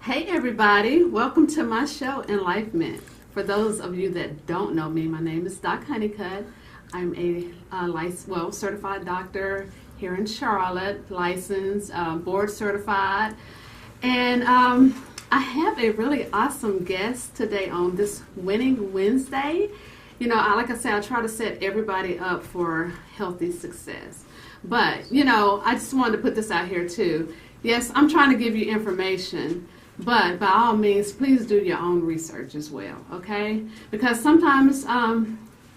Hey everybody, welcome to my show, Enlifement. For those of you that don't know me, my name is Doc Honeycutt. I'm a certified doctor here in Charlotte, licensed, board certified. And I have a really awesome guest today on this Winning Wednesday. You know, like I said, I try to set everybody up for healthy success. But, you know, I just wanted to put this out here too. Yes, I'm trying to give you information, but by all means, please do your own research as well, okay? Because sometimes,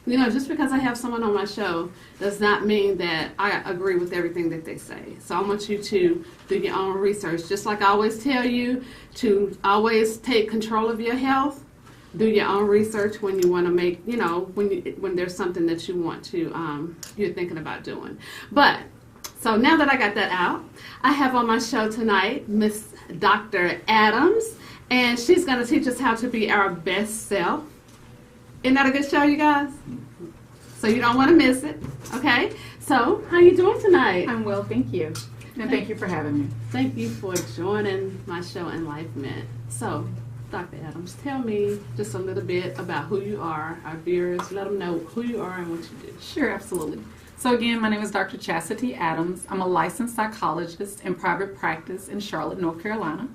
you know, just because I have someone on my show does not mean that I agree with everything that they say. So I want you to do your own research. Just like I always tell you to always take control of your health, do your own research when you want to make, you know, when there's something that you want to, you're thinking about doing. But, so now that I got that out, I have on my show tonight Miss Dr. Adams, and she's going to teach us how to be our best self. Isn't that a good show, you guys? So you don't want to miss it, okay? So, how you doing tonight? I'm well, thank you. And thank you for having me. Thank you for joining my show, Enlifement. So, Dr. Adams, tell me just a little bit about who you are, our viewers. Let them know who you are and what you do. Sure, absolutely. So again, my name is Dr. Chasity Adams. I'm a licensed psychologist in private practice in Charlotte, North Carolina.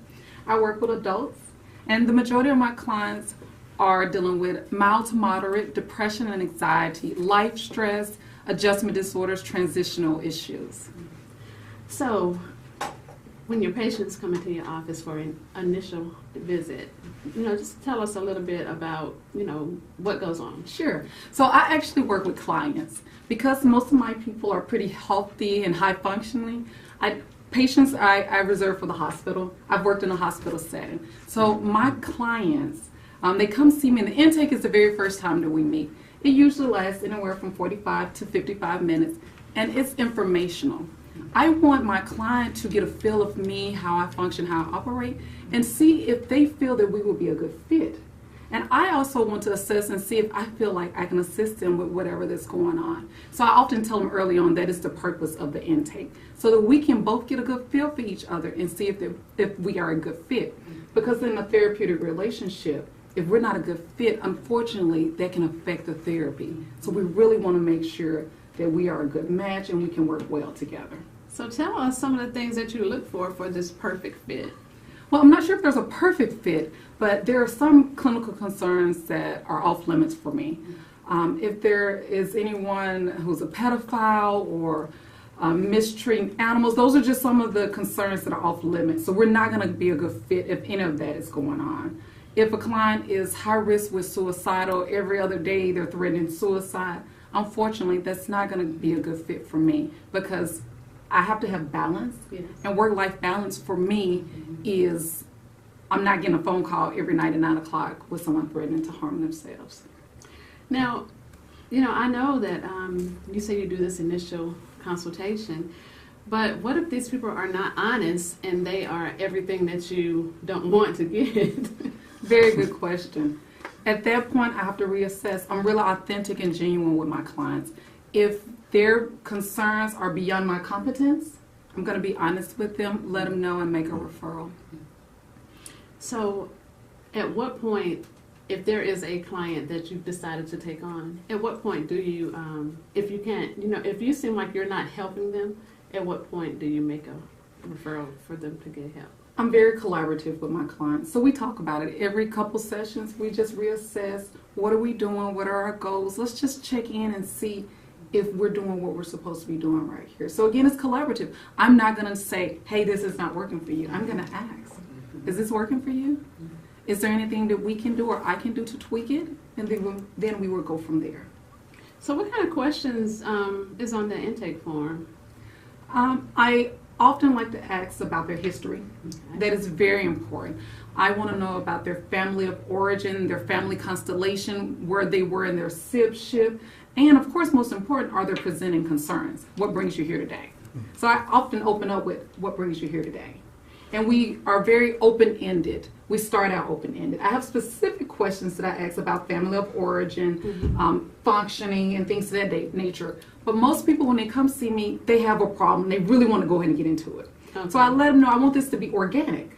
I work with adults, and the majority of my clients are dealing with mild to moderate depression and anxiety, life stress, adjustment disorders, transitional issues. So, when your patients come into your office for an initial visit, you know, just tell us a little bit about, you know, what goes on. Sure. So I actually work with clients. Because most of my people are pretty healthy and high functioning, patients I reserve for the hospital. I've worked in a hospital setting. So my clients, they come see me, and the intake is the very first time that we meet. It usually lasts anywhere from 45 to 55 minutes, and it's informational. I want my client to get a feel of me, how I function, how I operate, and see if they feel that we will be a good fit. And I also want to assess and see if I feel like I can assist them with whatever that's going on. So I often tell them early on that is the purpose of the intake, so that we can both get a good feel for each other and see if we are a good fit. Because in a therapeutic relationship, if we're not a good fit, unfortunately, that can affect the therapy. So we really want to make sure that we are a good match and we can work well together. So tell us some of the things that you look for this perfect fit. Well, I'm not sure if there's a perfect fit, but there are some clinical concerns that are off limits for me. If there is anyone who's a pedophile or mistreating animals, those are just some of the concerns that are off limits. So we're not going to be a good fit if any of that is going on. If a client is high risk with suicidal, every other day they're threatening suicide, unfortunately, that's not going to be a good fit for me, because I have to have balance. Yes. And work-life balance for me is I'm not getting a phone call every night at 9 o'clock with someone threatening to harm themselves. Now, you know, I know that you say you do this initial consultation, but what if these people are not honest and they are everything that you don't want to get? Very good question. At that point, I have to reassess. I'm really authentic and genuine with my clients. If their concerns are beyond my competence, I'm going to be honest with them, let them know, and make a referral. So, at what point, if there is a client that you've decided to take on, at what point do you, if you can't, you know, if you seem like you're not helping them, at what point do you make a referral for them to get help? I'm very collaborative with my clients. So we talk about it. Every couple sessions, we just reassess. What are we doing? What are our goals? Let's just check in and see if we're doing what we're supposed to be doing right here. So again, it's collaborative. I'm not going to say, hey, this is not working for you. I'm going to ask, is this working for you? Is there anything that we can do or I can do to tweak it? And then we will go from there. So what kind of questions is on the intake form? I often like to ask about their history. That is very important. I want to know about their family of origin, their family constellation, where they were in their sibship, and of course, most important, are their presenting concerns. What brings you here today? So I often open up with what brings you here today. And we are very open-ended. We start out open-ended. I have specific questions that I ask about family of origin, functioning, and things of that nature. But most people, when they come see me, they have a problem. They really want to go ahead and get into it. Okay. So I let them know I want this to be organic.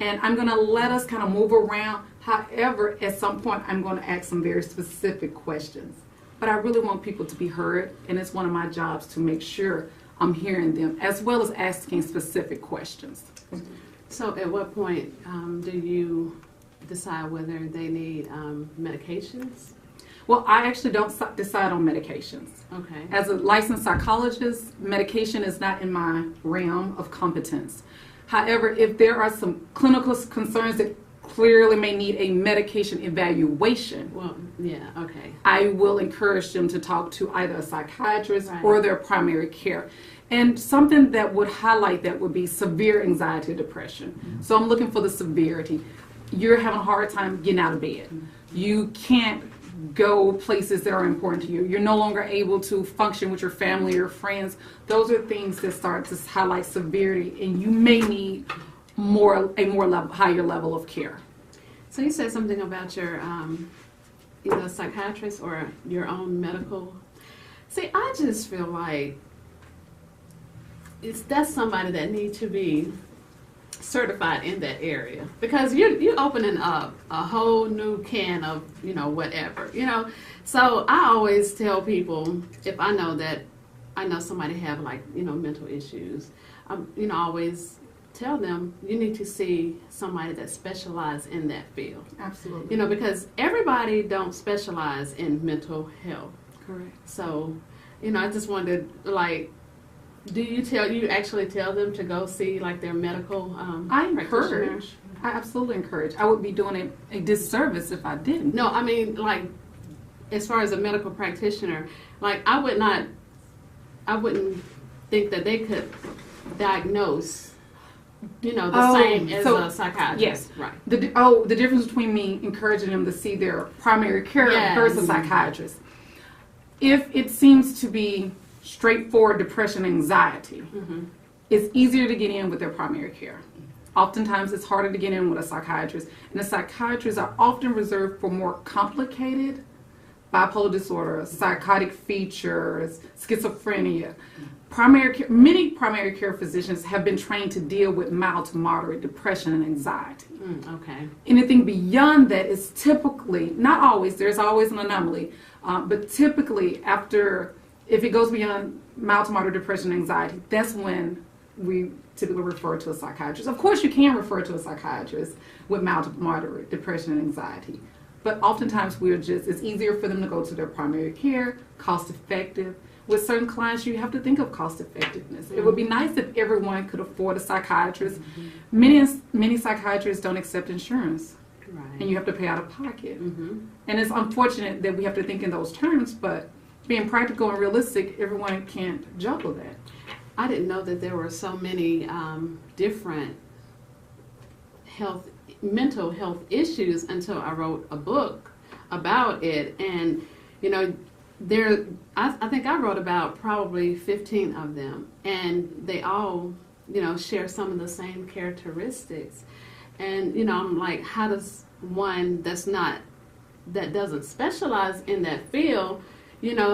And I'm going to let us kind of move around. However, at some point, I'm going to ask some very specific questions. But I really want people to be heard, and it's one of my jobs to make sure I'm hearing them, as well as asking specific questions. So at what point do you decide whether they need medications? Well, I actually don't decide on medications. Okay. As a licensed psychologist, medication is not in my realm of competence. However, if there are some clinical concerns that clearly may need a medication evaluation, well, yeah, okay, I will encourage them to talk to either a psychiatrist or their primary care. And something that would highlight that would be severe anxiety or depression. So I'm looking for the severity. You're having a hard time getting out of bed. You can't go places that are important to you. You're no longer able to function with your family or friends. Those are things that start to highlight severity, and you may need higher level of care. So you said something about your either psychiatrist or your own medical. See, I just feel like that's somebody that needs to be certified in that area, because you're opening up a whole new can of whatever. So I always tell people, if I know somebody have mental issues, I always tell them you need to see somebody that specializes in that field. Absolutely. Because everybody don't specialize in mental health. Correct. So I just wanted do you actually tell them to go see their medical I encourage. I absolutely encourage. I would be doing a disservice if I didn't. No, I mean as far as a medical practitioner, I wouldn't think that they could diagnose the same as a psychiatrist. Yes. Right. The difference between me encouraging them to see their primary care versus psychiatrist. If it seems to be straightforward depression, anxiety, it's easier to get in with their primary care. Oftentimes it's harder to get in with a psychiatrist, and the psychiatrists are often reserved for more complicated bipolar disorder, psychotic features, schizophrenia. Many primary care physicians have been trained to deal with mild to moderate depression and anxiety. Okay. Anything beyond that is typically, not always, there's always an anomaly, but typically if it goes beyond mild to moderate depression and anxiety, that's when we typically refer to a psychiatrist. Of course, you can refer to a psychiatrist with mild to moderate depression and anxiety, but oftentimes it's easier for them to go to their primary care, cost effective. With certain clients, you have to think of cost effectiveness. It would be nice if everyone could afford a psychiatrist. Many psychiatrists don't accept insurance, and you have to pay out of pocket. And it's unfortunate that we have to think in those terms, but being practical and realistic, everyone can't juggle that. I didn't know that there were so many different mental health issues until I wrote a book about it. And I think I wrote about probably 15 of them, and they all share some of the same characteristics. And I'm like, how does one that doesn't specialize in that field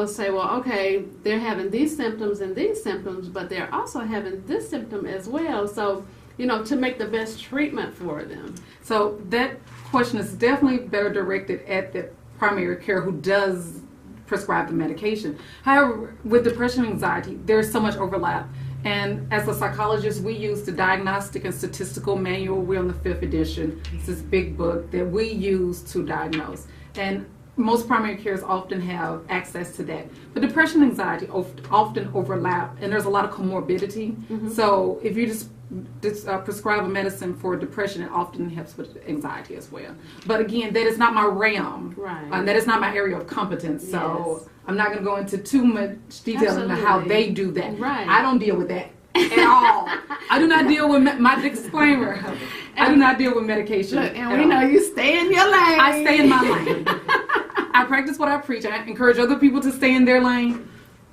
say, well, okay, they're having these symptoms and these symptoms, but they're also having this symptom as well. So, to make the best treatment for them. So that question is definitely better directed at the primary care who does prescribe the medication. However, with depression and anxiety, there's so much overlap. And as a psychologist, we use the Diagnostic and Statistical Manual. We're on the 5th edition. It's this big book that we use to diagnose. And most primary cares often have access to that. But depression and anxiety often overlap, and there's a lot of comorbidity. So if you just prescribe a medicine for depression, it often helps with anxiety as well. But again, that is not my realm. Right. That is not my area of competence. So I'm not going to go into too much detail into how they do that. Right. I don't deal with that. at all. I do not deal with my disclaimer. I do not deal with medication. Look, and we know you stay in your lane. I stay in my lane. I practice what I preach. I encourage other people to stay in their lane.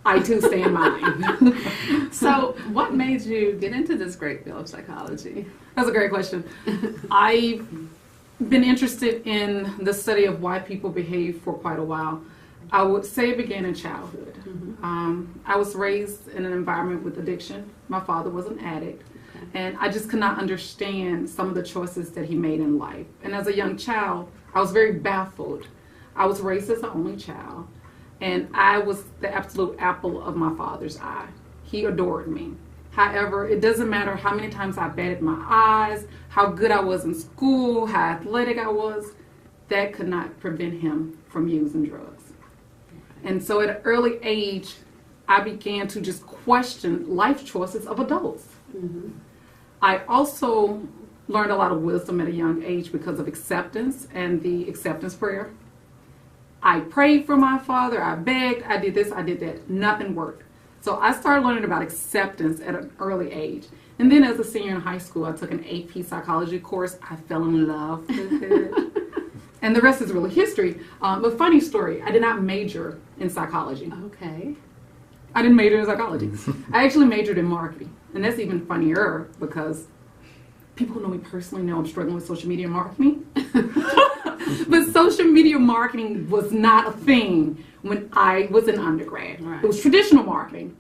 I too stay in mine. So, what made you get into this great field of psychology? That's a great question. I've been interested in the study of why people behave for quite a while. I would say it began in childhood. I was raised in an environment with addiction. My father was an addict. And I just could not understand some of the choices that he made in life. And as a young child, I was very baffled. I was raised as the only child. And I was the absolute apple of my father's eye. He adored me. However, it doesn't matter how many times I batted my eyes, how good I was in school, how athletic I was, that could not prevent him from using drugs. And so at an early age, I began to just question life choices of adults. I also learned a lot of wisdom at a young age because of acceptance and the acceptance prayer. I prayed for my father, I begged, I did this, I did that. Nothing worked. So I started learning about acceptance at an early age. And then as a senior in high school, I took an AP psychology course. I fell in love with it. And the rest is really history. But funny story, I did not major in psychology. Okay. I didn't major in psychology. I actually majored in marketing. And that's even funnier because people who know me personally know I'm struggling with social media marketing. But social media marketing was not a thing when I was an undergrad. Right. It was traditional marketing.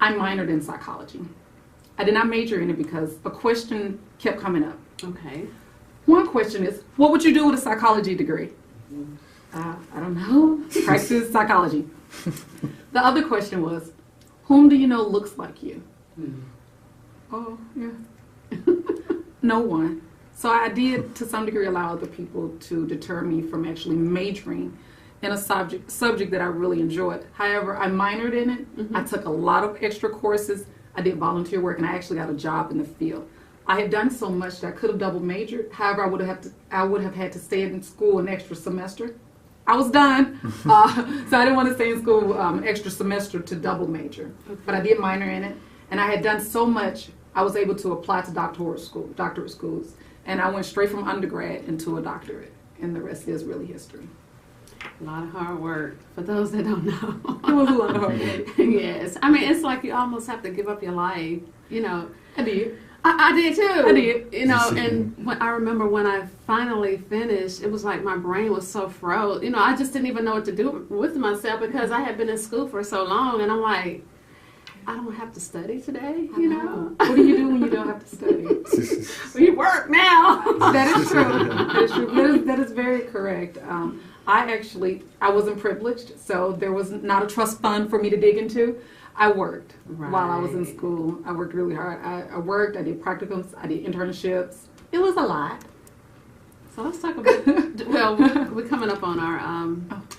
I minored in psychology. I did not major in it because a question kept coming up. Okay. One question is, what would you do with a psychology degree? I don't know. Practice psychology. The other question was, whom do you know looks like you? Oh, yeah. No one. So I did, to some degree, allow other people to deter me from actually majoring in a subject that I really enjoyed. However, I minored in it. I took a lot of extra courses. I did volunteer work, and I actually got a job in the field. I had done so much that I could have double majored. However, I would have had to stay in school an extra semester. I was done, so I didn't want to stay in school extra semester to double major. Okay. But I did minor in it, and I had done so much, I was able to apply to doctorate schools, and I went straight from undergrad into a doctorate, and the rest is really history. A lot of hard work for those that don't know. It was a lot of hard work. Yes. I mean, it's like you almost have to give up your life, you know. I did. I did too. I did. You know, and I remember when I finally finished, it was like my brain was so froze. You know, I just didn't even know what to do with myself because I had been in school for so long, and I'm like, I don't have to study today, you know? What do you do when you don't have to study? We work now. That is true. That is true. That is very correct. I wasn't privileged, so there was not a trust fund for me to dig into. I worked while I was in school. I worked really hard. I worked, I did practicums, I did internships. It was a lot. So let's talk about, well, we're coming up on our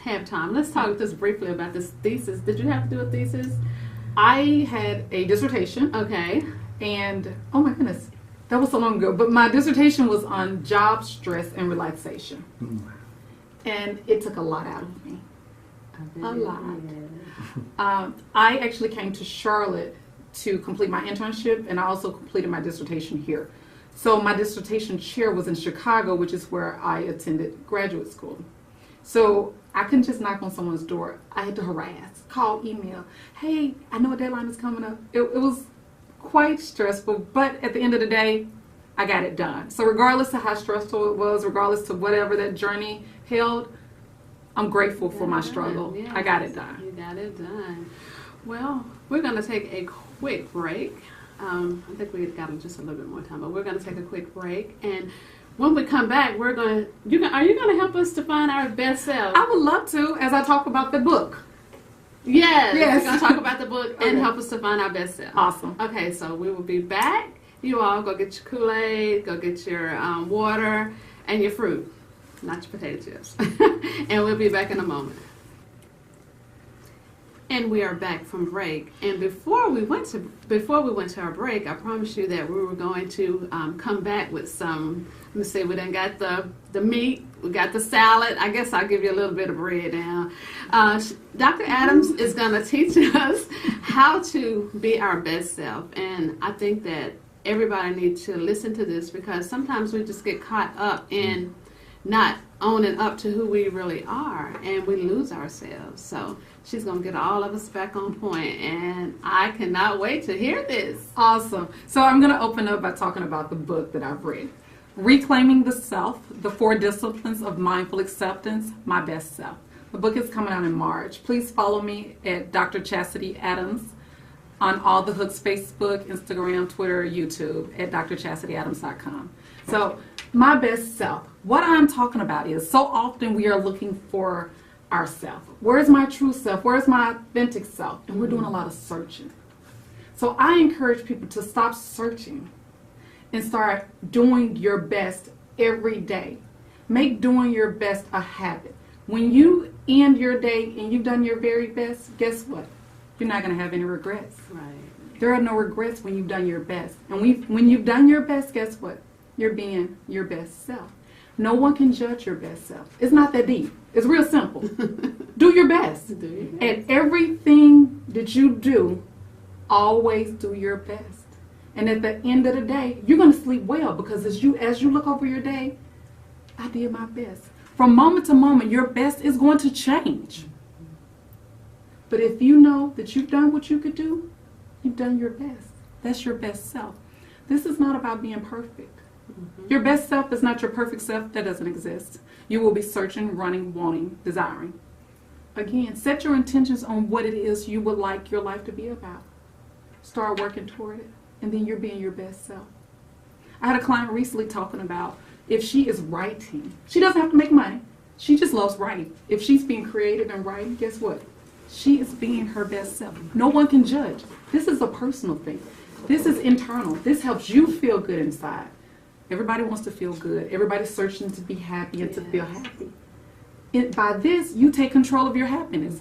halftime. Let's talk just briefly about this thesis. Did you have to do a thesis? I had a dissertation. Okay. And, oh my goodness, that was so long ago. But my dissertation was on job stress and relaxation. And it took a lot out of me. A lot. I actually came to Charlotte to complete my internship, and I also completed my dissertation here. So my dissertation chair was in Chicago, which is where I attended graduate school. So I couldn't just knock on someone's door. I had to harass, call, email. Hey, I know a deadline is coming up. It was quite stressful, but at the end of the day, I got it done. So regardless of how stressful it was, regardless of whatever that journey held, I'm grateful for my struggle. Yes. I got it done. You got it done. Well, we're going to take a quick break. I think we've got just a little bit more time, but we're going to take a quick break. And when we come back, are you going to help us to find our best self? I would love to, as I talk about the book. Yes. We're going to talk about the book and help us to find our best self. Awesome. Okay, so we will be back. You all go get your Kool-Aid, go get your water, and your fruit. Not your potato chips. And we'll be back in a moment. And we are back from break. And before we went to our break, I promised you that we were going to come back with some. Let me see. We done got the meat. We got the salad. I guess I'll give you a little bit of bread now. Dr. Adams is going to teach us how to be our best self. And I think that everybody needs to listen to this, because sometimes we just get caught up in not owning up to who we really are, and we lose ourselves. So she's going to get all of us back on point, and I cannot wait to hear this. Awesome. So I'm going to open up by talking about the book that I've read. Reclaiming the Self, The 4 Disciplines of Mindful Acceptance, My Best Self. The book is coming out in March. Please follow me at Dr. Chasity Adams on all the hooks: Facebook, Instagram, Twitter, YouTube, at drchastityadams.com. So, my best self. What I'm talking about is, so often we are looking for ourself. Where's my true self? Where's my authentic self? And we're doing a lot of searching. So I encourage people to stop searching and start doing your best every day. Make doing your best a habit. When you end your day and you've done your very best, guess what? You're not going to have any regrets. Right. There are no regrets when you've done your best. And when you've done your best, guess what? You're being your best self. No one can judge your best self. It's not that deep. It's real simple. Do your best. Do your best. And everything that you do, always do your best. And at the end of the day, you're going to sleep well, because as you look over your day, I did my best. From moment to moment, your best is going to change. But if you know that you've done what you could do, you've done your best. That's your best self. This is not about being perfect. Your best self is not your perfect self. That doesn't exist. You will be searching, running, wanting, desiring. Again, set your intentions on what it is you would like your life to be about. Start working toward it, and then you're being your best self. I had a client recently talking about, if she is writing, she doesn't have to make money. She just loves writing. If she's being creative and writing, guess what? She is being her best self. No one can judge. This is a personal thing. This is internal. This helps you feel good inside. Everybody wants to feel good. Everybody's searching to be happy and to feel happy. By this, you take control of your happiness.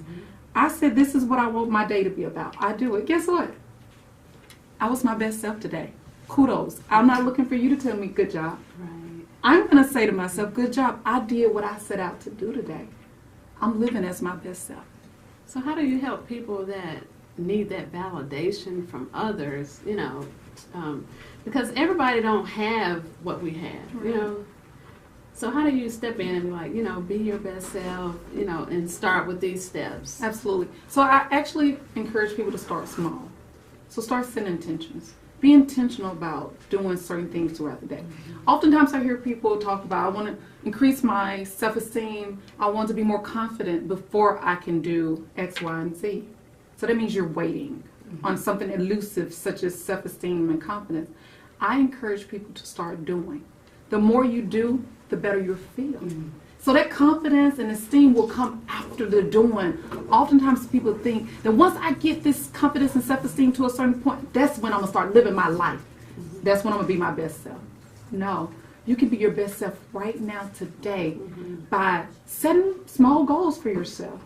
I said, this is what I want my day to be about. I do it. Guess what? I was my best self today. Kudos. I'm not looking for you to tell me good job. Right. I'm going to say to myself, good job. I did what I set out to do today. I'm living as my best self. So how do you help people that need that validation from others, because everybody don't have what we have, So how do you step in and be like, be your best self, and start with these steps? Absolutely. So I actually encourage people to start small. So start setting intentions. Be intentional about doing certain things throughout the day. Oftentimes I hear people talk about, I want to increase my self-esteem. I want to be more confident before I can do X, Y, and Z. So that means you're waiting on something elusive such as self-esteem and confidence. I encourage people to start doing. The more you do, the better you'll feel. So that confidence and esteem will come after the doing. Oftentimes people think that once I get this confidence and self-esteem to a certain point, that's when I'm going to start living my life. That's when I'm going to be my best self. No, you can be your best self right now today by setting small goals for yourself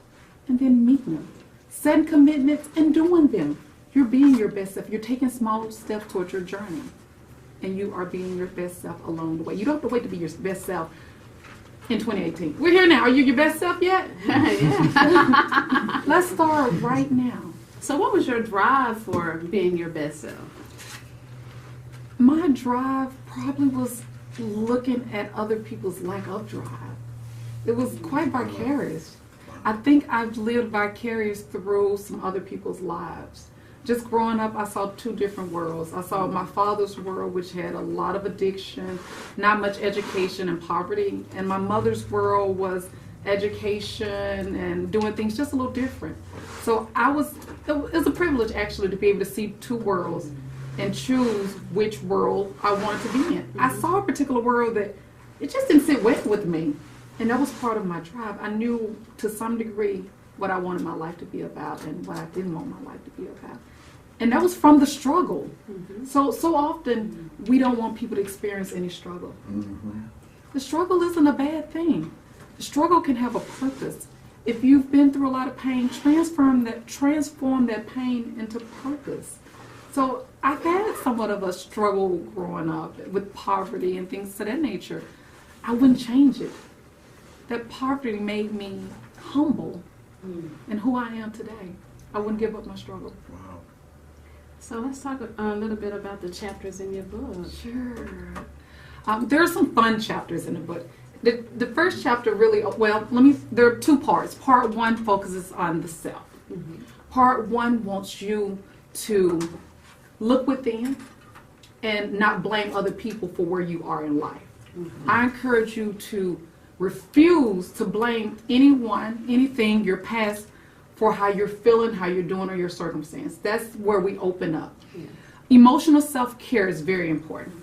and then meeting them. Setting commitments and doing them. You're being your best self. You're taking small steps towards your journey. And you are being your best self along the way. You don't have to wait to be your best self in 2018. We're here now. Are you your best self yet? Yeah. Let's start right now. So what was your drive for being your best self? My drive probably was looking at other people's lack of drive. It was quite vicarious. I think I've lived vicarious through some other people's lives. Just growing up, I saw two different worlds. I saw my father's world, which had a lot of addiction, not much education, and poverty. And my mother's world was education and doing things just a little different. So it was a privilege actually to be able to see two worlds and choose which world I wanted to be in. I saw a particular world that it just didn't sit well with me. And that was part of my drive. I knew to some degree what I wanted my life to be about and what I didn't want my life to be about. And that was from the struggle. So often we don't want people to experience any struggle. The struggle isn't a bad thing. The struggle can have a purpose. If you've been through a lot of pain, transform that pain into purpose. So I've had somewhat of a struggle growing up with poverty and things of that nature. I wouldn't change it. that poverty made me humble in who I am today. I wouldn't give up my struggle. Wow. So let's talk a little bit about the chapters in your book. Sure. There are some fun chapters in the book. The first chapter really, there are two parts. Part one focuses on the self. Part one wants you to look within and not blame other people for where you are in life. I encourage you to refuse to blame anyone, anything, your past, for how you're feeling, how you're doing, or your circumstance. That's where we open up. Yeah. Emotional self-care is very important.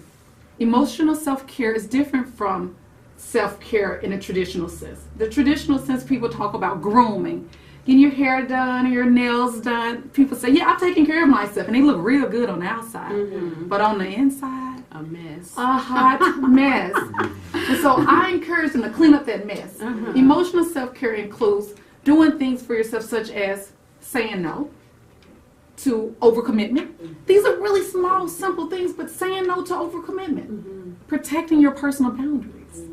Emotional self-care is different from self-care in a traditional sense. The traditional sense, people talk about grooming, getting your hair done or your nails done. People say, yeah, I'm taking care of myself, and they look real good on the outside. But on the inside, A mess. a hot mess. And so I encourage them to clean up that mess. Emotional self-care includes doing things for yourself, such as saying no to overcommitment. These are really small, simple things, but saying no to overcommitment. Protecting your personal boundaries.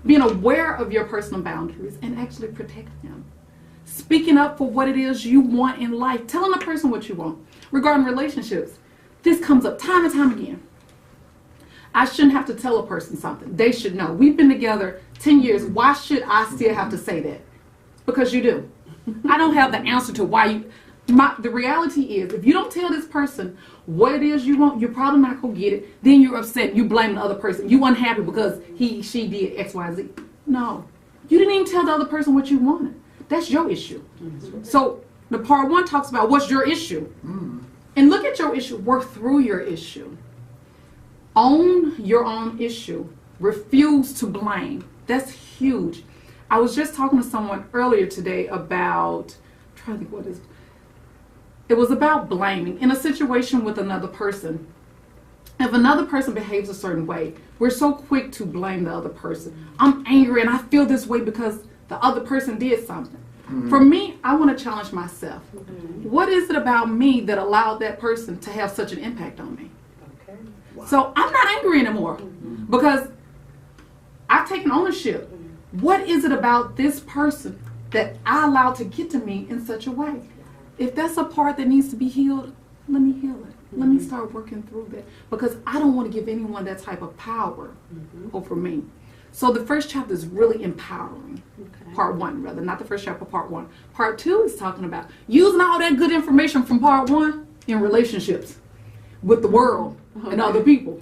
Being aware of your personal boundaries and actually protecting them. Speaking up for what it is you want in life. Telling a person what you want. Regarding relationships, this comes up time and time again. I shouldn't have to tell a person something. They should know. We've been together 10 years. Why should I still have to say that? Because you do. I don't have the answer to why you... the reality is, if you don't tell this person what it is you want, you're probably not going to get it. Then you're upset. You blame the other person. You unhappy because she did X, Y, Z. No. You didn't even tell the other person what you wanted. That's your issue. So the part one talks about what's your issue. And look at your issue. Work through your issue. Own your own issue. Refuse to blame. That's huge. I was just talking to someone earlier today about, I'm trying to think what is. It was about blaming in a situation with another person. If another person behaves a certain way, we're so quick to blame the other person. I'm angry and I feel this way because the other person did something. For me, I want to challenge myself. What is it about me that allowed that person to have such an impact on me? Wow. So I'm not angry anymore because I've taken ownership. What is it about this person that I allowed to get to me in such a way? If that's a part that needs to be healed, let me heal it. Let me start working through that. Because I don't want to give anyone that type of power over me. So the first chapter is really empowering. Part one, rather. Not the first chapter, part one. Part two is talking about using all that good information from part one in relationships with the world and other people.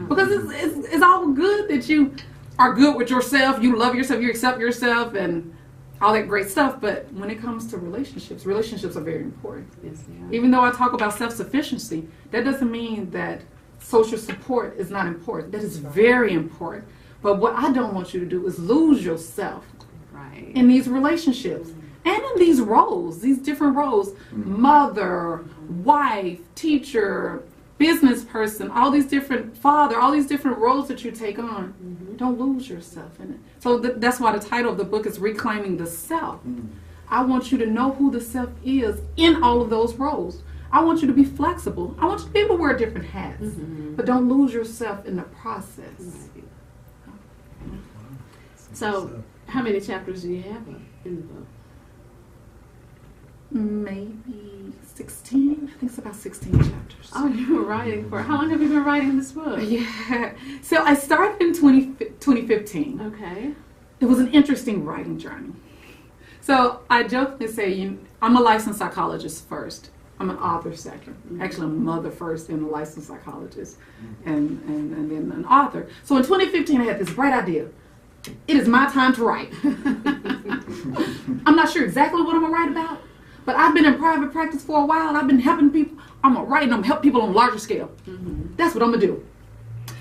Because it's all good that you are good with yourself, you love yourself, you accept yourself, and all that great stuff, but when it comes to relationships are very important. Yes, Even though I talk about self-sufficiency, that doesn't mean that social support is not important. That is very important. But what I don't want you to do is lose yourself in these relationships and in these roles, these different roles, mother, wife, teacher, business person, all these different father, all these different roles that you take on. Don't lose yourself in it. So that's why the title of the book is Reclaiming the Self. I want you to know who the self is in all of those roles. I want you to be flexible. I want you to be able to wear different hats, but don't lose yourself in the process. So, how many chapters do you have in the book? Maybe 16. I think it's about 16 chapters. Oh, you were writing for... How long have you been writing this book? Yeah. So I started in 2015. Okay. It was an interesting writing journey. So I jokingly say, I'm a licensed psychologist first. I'm an author second. Actually, I'm a mother first and a licensed psychologist and then an author. So in 2015, I had this bright idea. It is my time to write. I'm not sure exactly what I'm going to write about, but I've been in private practice for a while and I've been helping people. I'm going to write and I'm going to help people on a larger scale. That's what I'm going to do.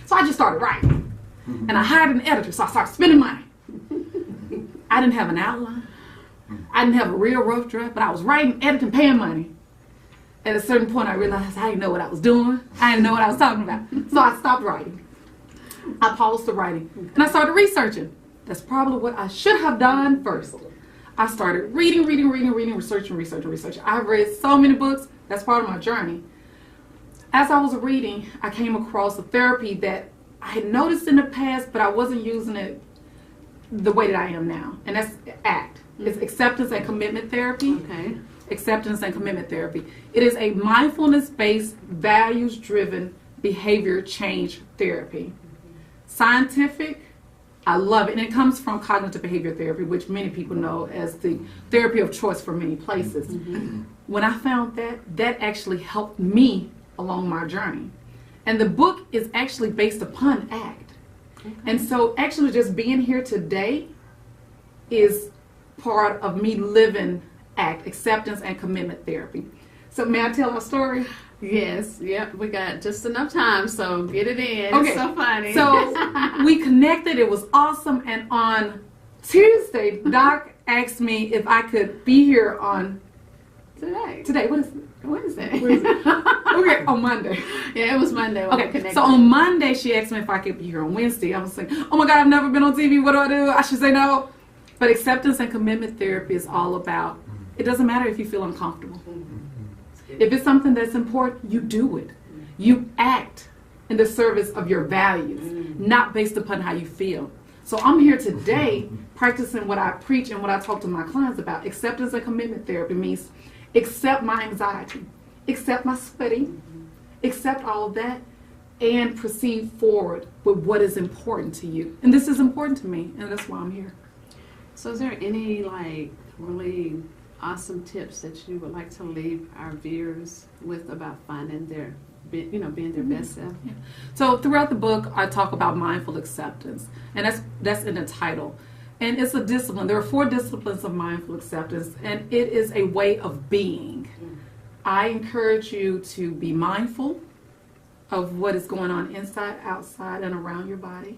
So I just started writing. And I hired an editor, so I started spending money. I didn't have an outline. I didn't have a real rough draft, but I was writing, editing, paying money. At a certain point, I realized I didn't know what I was doing. I didn't know what I was talking about. So I stopped writing. I paused the writing. And I started researching. That's probably what I should have done first. I started reading, researching. I've read so many books. That's part of my journey. As I was reading, I came across a therapy that I had noticed in the past, but I wasn't using it the way that I am now, and that's ACT. It's acceptance and commitment therapy. Okay. Acceptance and commitment therapy. It is a mindfulness-based, values-driven behavior change therapy. Scientific, I love it, and it comes from cognitive behavior therapy, which many people know as the therapy of choice for many places. When I found that actually helped me along my journey. And the book is actually based upon ACT. And so actually just being here today is part of me living ACT, acceptance and commitment therapy. So may I tell our story? Yes. Yep. We got just enough time, so get it in. Okay. It's so funny. So we connected. It was awesome. And on Tuesday, Doc asked me if I could be here on Today. What is it? Wednesday. Where is it? Okay, on Monday. Yeah, it was Monday when we Okay, connected. so on Monday she asked me if I could be here on Wednesday. I was like, oh my God, I've never been on TV. What do? I should say no. But acceptance and commitment therapy is all about, it doesn't matter if you feel uncomfortable. If it's something that's important, you do it. You act in the service of your values, not based upon how you feel. So I'm here today practicing what I preach and what I talk to my clients about. Acceptance and commitment therapy means accept my anxiety, accept my sweating, accept all of that, and proceed forward with what is important to you. And this is important to me, and that's why I'm here. So is there any really awesome tips that you would like to leave our viewers with about finding their, being their best self? Yeah. So throughout the book, I talk about mindful acceptance, and that's in the title. And it's a discipline. There are 4 disciplines of mindful acceptance, and it is a way of being. I encourage you to be mindful of what is going on inside, outside, and around your body.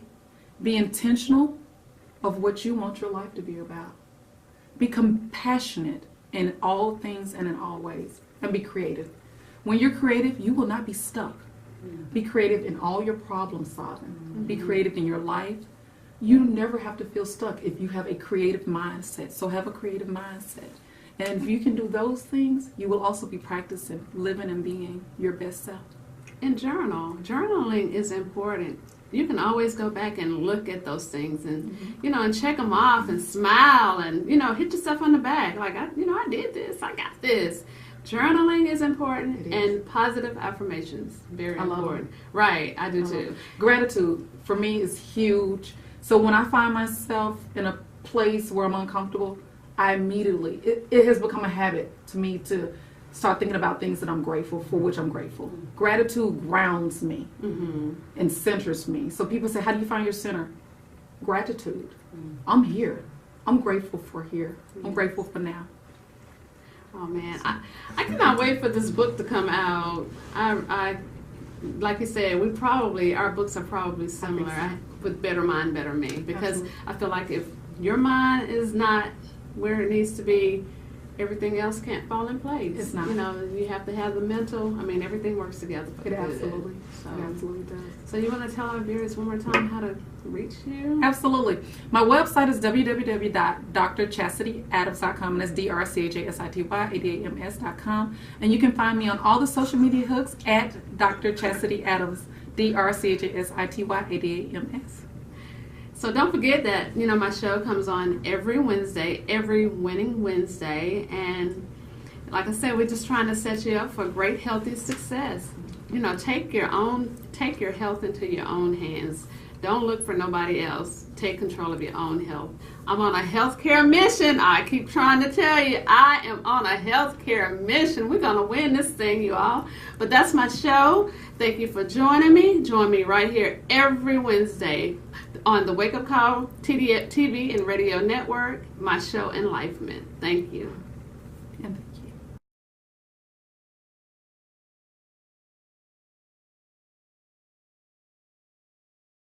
Be intentional of what you want your life to be about. Be compassionate in all things and in all ways, and be creative. When you're creative, you will not be stuck. Be creative in all your problem solving. Be creative in your life. You never have to feel stuck if you have a creative mindset. So have a creative mindset. And if you can do those things, you will also be practicing living and being your best self. And journal. Journaling is important. You can always go back and look at those things and, and check them off and smile and, hit yourself on the back. Like, I did this. I got this. Journaling is important, and positive affirmations, very important. Right, I do too. Gratitude, for me, is huge. So when I find myself in a place where I'm uncomfortable, I immediately, it has become a habit to me to start thinking about things that I'm grateful for, which I'm grateful. Gratitude grounds me and centers me. So people say, how do you find your center? Gratitude. I'm here. I'm grateful for here. I'm grateful for now. Oh man, I cannot wait for this book to come out. I like you said, our books are probably similar with Better Mind, Better Me, because absolutely. I feel like if your mind is not where it needs to be, everything else can't fall in place. It's not. You have to have the mental. Everything works together for it. Good. Absolutely. So, it absolutely does. So you want to tell our viewers one more time how to reach you? Absolutely. My website is www.drchacityadams.com, and that's drchacityadams.com. And you can find me on all the social media hooks at Dr. Chasity Adams, drchacityadams. So don't forget that, my show comes on every Wednesday, every winning Wednesday. And like I said, we're just trying to set you up for great, healthy success. Take your health into your own hands. Don't look for nobody else. Take control of your own health. I'm on a healthcare mission. I keep trying to tell you, I am on a healthcare mission. We're going to win this thing, you all. But that's my show. Thank you for joining me. Join me right here every Wednesday on the Wake Up Call TV and Radio Network, my show, Enlifement. Thank you. And thank you.